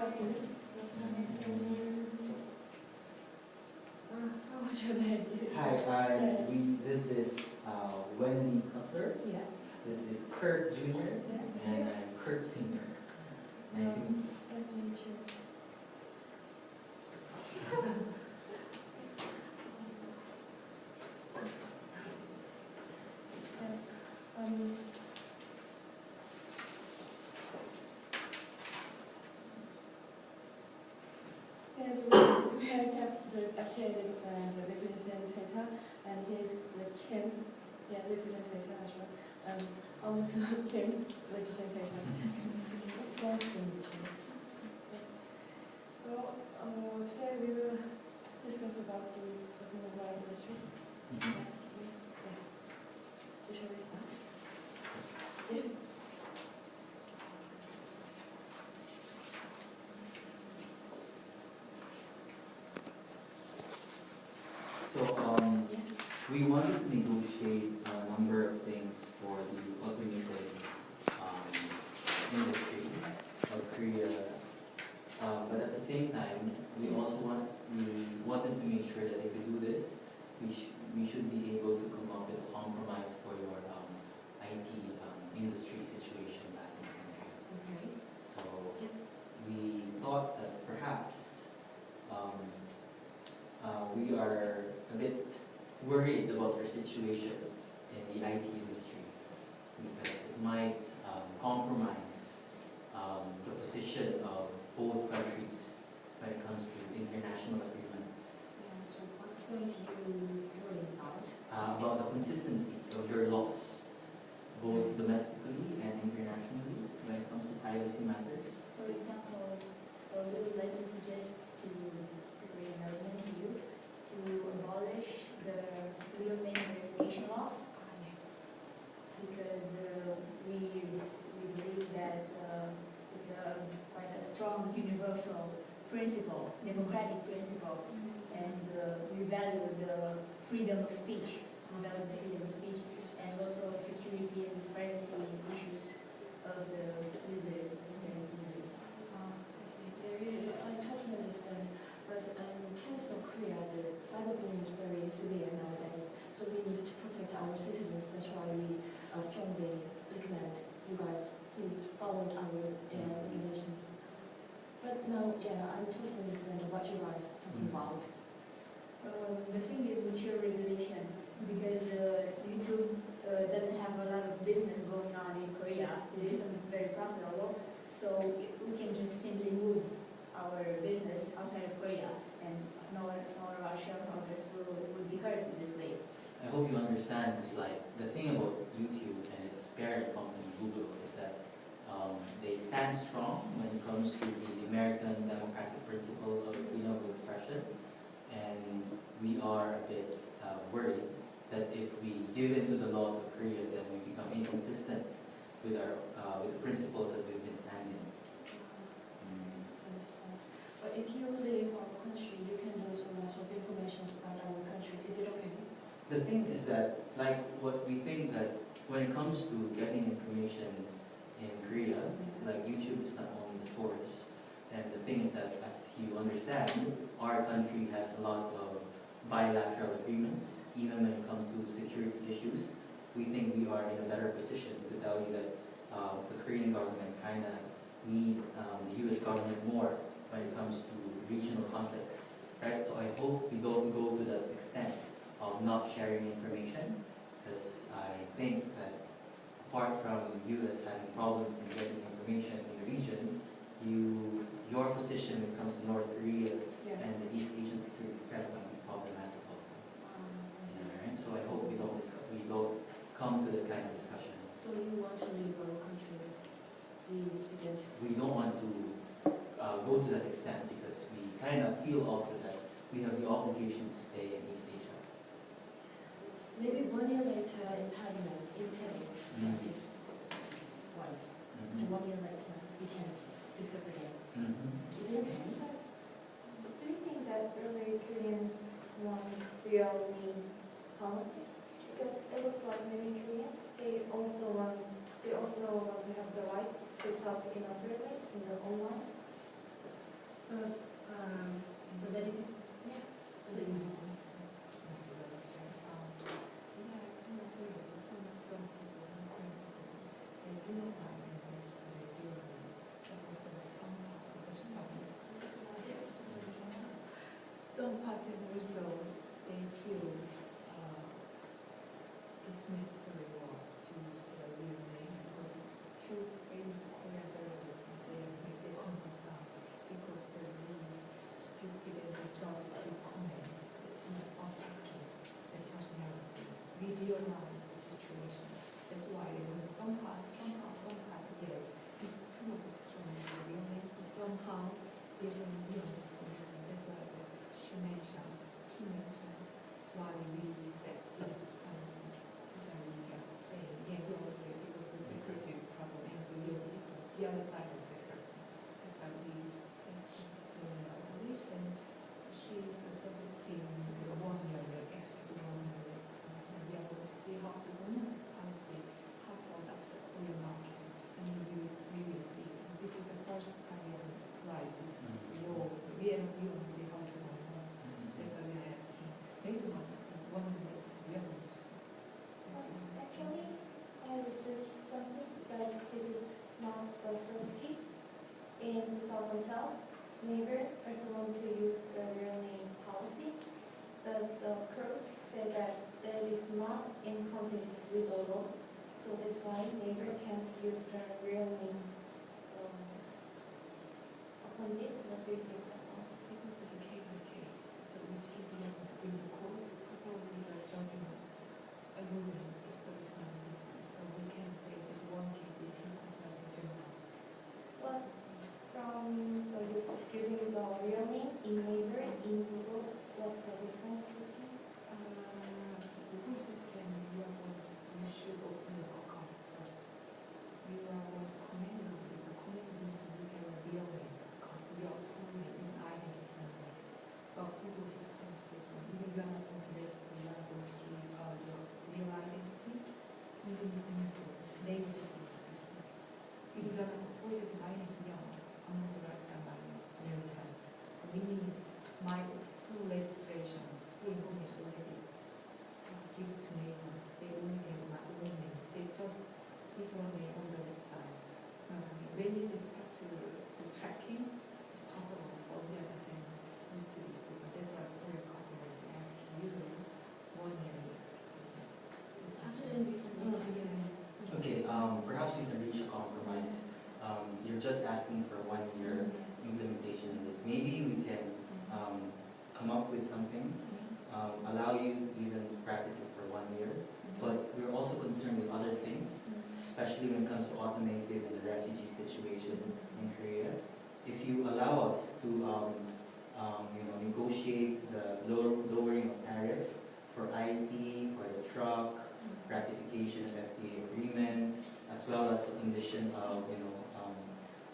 How was your name? Hi, this is Wendy Cutler. Yeah. This is Kurt Jr. Nice to meet and you. I'm Kurt Sr. Nice to meet you. Nice to meet you. Here's comparing the updated the representative data, and here's the Kim, representative as well. Also Kim, representative. Nice to meet you. So today we will discuss about the automobile industry. Mhm. So shall we start? Yes. So we wanted to negotiate a number of things for the automotive industry of Korea, but at the same time, we wanted to make sure that if we do this, we should be able to come up with a compromise for your IT industry situation back in the country. Okay. So we thought that perhaps we are a bit worried about your situation in the IT industry because it might compromise the position of both countries when it comes to international agreements. Yeah, so what point you worry about? About the consistency of your laws, both domestically and internationally, when it comes to privacy matters. For example, we would like to suggest to the Korean government to you to abolish the real name verification law because we believe that it's quite a strong universal principle, democratic principle, and we value the freedom of speech, and also security and privacy issues of the users, internet users. I see. I totally understand. But in case of Korea, the cyberbullying is very severe nowadays. So we need to protect our citizens. That's why we strongly recommend you guys please follow our regulations. But now, I totally understand what you guys talking about. The thing is with your regulation, because YouTube doesn't have a lot of business going on in Korea, it isn't very profitable, so we can just simply move our business outside of Korea, and no of our shareholders will be hurt in this way. I hope you understand, it's like the thing about YouTube and its parent company Google is that they stand strong when it comes to the American democratic principle of freedom of expression, and we are a bit worried that if we give in to the laws of Korea, then we become inconsistent with with the principles that we've been standing. Understand. But if you leave our country, you can lose a lot of information about our country. Is it okay? The thing is that, like, what we think that when it comes to getting information in Korea, like YouTube is not only the source, and the thing is that, as you understand, our country has a lot of bilateral agreements, even when it comes to security issues. We think we are in a better position to tell you that the Korean government kind of need the U.S. government more when it comes to regional conflicts, right? So I hope we don't go to that extent of not sharing information, because I think that apart from U.S. having problems in getting information in the region, your position when it comes to North Korea and the East Asian security threat might be problematic also. Right? So I hope we don't come to that kind of discussion. So you want to leave our country? We don't want to go to that extent because we kind of feel also that we have the obligation to stay in East Asia. Maybe 1 year later in Parliament, this one. And 1 year later, we can discuss again. Is it okay? Do you think that really Koreans want real name policy? Because it looks like many Koreans, they also want to have the right to talk inappropriately in the online. Does that even? Yeah. So that is. Some party also they feel it's necessary to use their real name because it's two famous Korean celebrities they consist of because the rules stupid and they don't comment it's attacking the personality. We realize the situation. That's why it was somehow, yes, it's too much strong in the real name. Somehow there's a nuance. That's why he mentioned why we set this policy. That's why we are saying, yeah, we are here because the security problem and so there's the other side of security. That's why we set this position. She is suggesting 1 year, expect 1 year. And we are going to see how the women's policy, how to adapt the Korean market. And we will see. This is the first time we have applied this law. So we will see how it's going on. That's why we are asking. Maybe 1 year, we are going to see. Actually, I researched something that this is not the first case. In 2012, neighbor also want to use the real name policy, but the court said that that is not inconsistent with the law, so that's why neighbor can't use the real name. So upon this, what do you think about? Because it's a case by case, so which is not in the court, probably the judgment, a ruling is very different. So we can say this one case is different than the general. What from using the real name in neighbor in Google, what's the difference between? Google system, you should open your account first. You are command with the command you have a real name account, your full name and identity number. But Google system is different. Even you are not going to register, you are going to give your real identity, even you can use your name system is different. Even you are not going to identity, I'm not the right time, real sign. The meaning is my full registration, full information already give to me. They only have my own name. They just give your name on the website. When you start to tracking, it's possible. On the other hand, need to be stable. That's why for your copyright, they ask you 1 year expectation. Okay, perhaps we can reach a compromise. You're just asking for 1 year implementation of this. Maybe we can come up with something, allow you to even practice it for 1 year, but we're also concerned with other things, especially when it comes to automotive and the refugee situation in Korea. If you allow us to negotiate the lowering of tariff for IT, for the truck, ratification of FTA agreement, as well as the condition of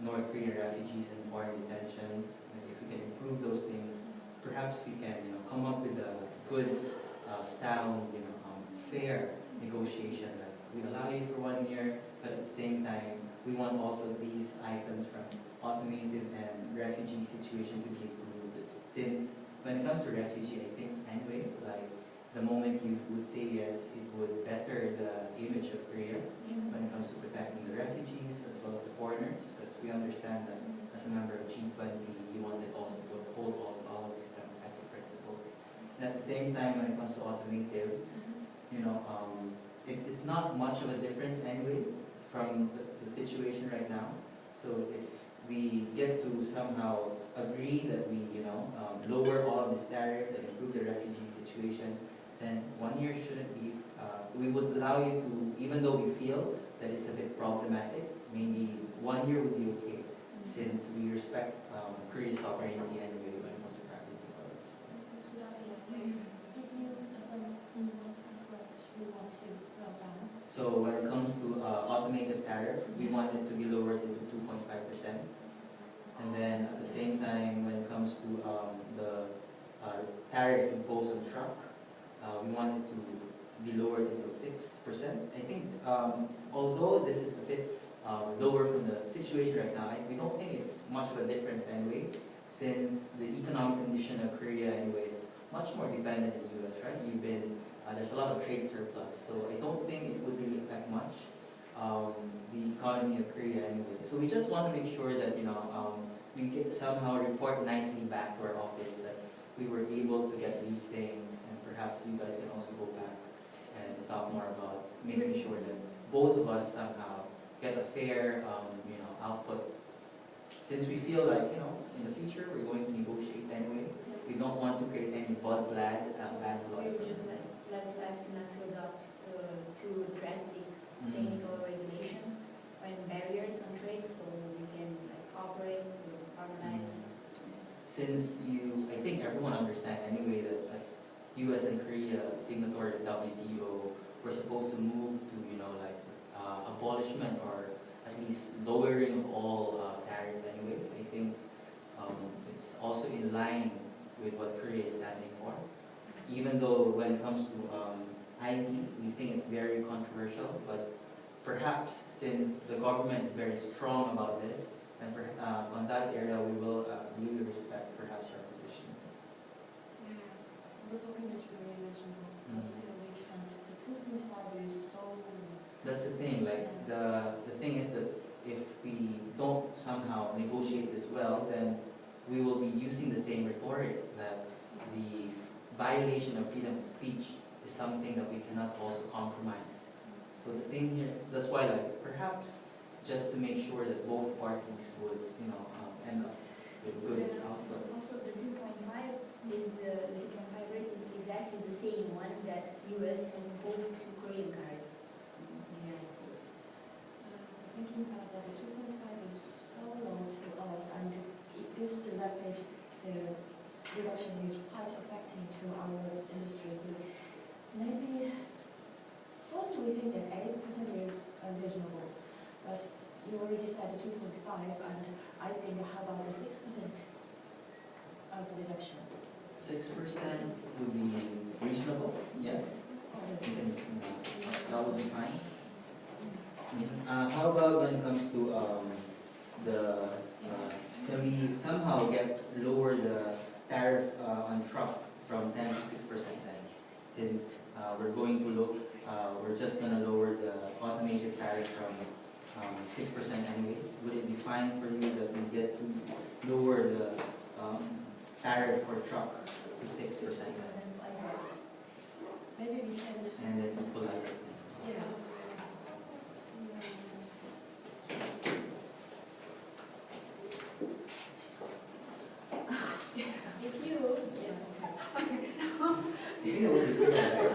North Korean refugees and foreign detentions. And if we can improve those things, perhaps we can come up with a good, sound, fair negotiation that we allow you for 1 year, but at the same time, we want also these items from automotive and refugee situation to be improved. Since when it comes to refugee, I think anyway, like the moment you would say yes, it would better the image of Korea when it comes to protecting the refugees as well as the foreigners, because we understand that as a member of G20, you wanted also to uphold all of these democratic principles. And at the same time, when it comes to automotive, it's not much of a difference anyway from the situation right now. So if we get to somehow agree that we, lower all of this tariff, that improve the refugee situation, then 1 year shouldn't be, we would allow you to, even though we feel that it's a bit problematic, maybe 1 year would be okay, since we respect Korea's sovereignty anyway when it comes to practicing all of this. It's really amazing. Give you some templates you want to write down. So when it comes to automated tariff, we want it to be lowered to 2.5%. And then at the same time, when it comes to the tariff imposed on truck, we want it to be lowered until 6%. I think although this is a bit lower from the situation right now, we don't think it's much of a difference anyway, since the economic condition of Korea anyway is much more dependent on the US, right? There's a lot of trade surplus, so I don't think it would really affect much the economy of Korea anyway. So we just want to make sure that we can somehow report nicely back to our office that we were able to get these things, and perhaps you guys can also go back and talk more about making sure that both of us somehow get a fair output. Since we feel like in the future we're going to negotiate anyway, we don't want to create any bad blood. We would just like to ask you not to adopt too drastic technical regulations and barriers on trade, so we can cooperate to harmonize. Since I think everyone understands anyway that as U.S. and Korea signatory of WTO, we're supposed to move to abolishment or at least lowering of all tariffs anyway. I think it's also in line with what Korea is standing for. Even though when it comes to IT, we think it's very controversial, but perhaps since the government is very strong about this, and on that area we will really respect perhaps our position. Yeah, the document is very reasonable, but still we can't. The 2.5 is so. That's the thing. The thing is that if we don't somehow negotiate this well, then we will be using the same rhetoric that the violation of freedom of speech is something that we cannot also compromise. So the thing here, that's why perhaps just to make sure that both parties would end up with a good output. Also, the 2.5 rate is exactly the same one that U.S. has imposed to Korean cars in the United States. Thinking about that, the 2.5 is so low to us, and this leverage, the reduction is quite affecting to our industry. So maybe first we think that 8% is reasonable, but you already said 2.5, and I think how about the 6% of reduction? 6% would be reasonable, yes. That would be fine. How about when it comes to can we somehow lower the tariff on truck from 10 to 6% then? Since we're just going to lower the automated tariff from 6% anyway. Would it be fine for you that we get to lower the tariff for truck to 6%? Maybe we can. And then equalize it. Yeah. If you, You think it would be fair, right?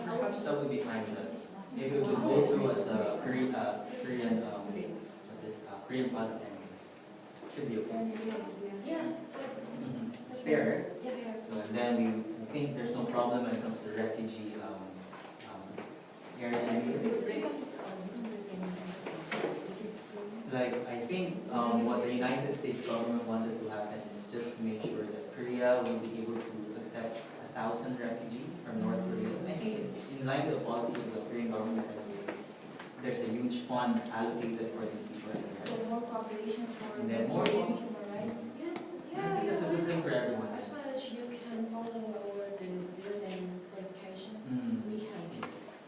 Perhaps that would be fine with us. If it would go through as a Korean Korean product anyway. Should be okay. Yeah, It's fair, right? yeah. So and then we think there's no problem when it comes to the refugee area anyway. I think what the United States government wanted to happen is just to make sure that Korea will be able to accept 1,000 refugees from North Korea. I think it's in line with the policies of the Korean government anyway. There's a huge fund allocated for these people. So more cooperation for And then more human rights. I think that's a good thing for everyone. As far as you can follow over the real name verification, we can.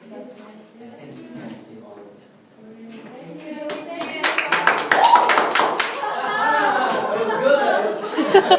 That's nice. And you can see all of these things. Thank you.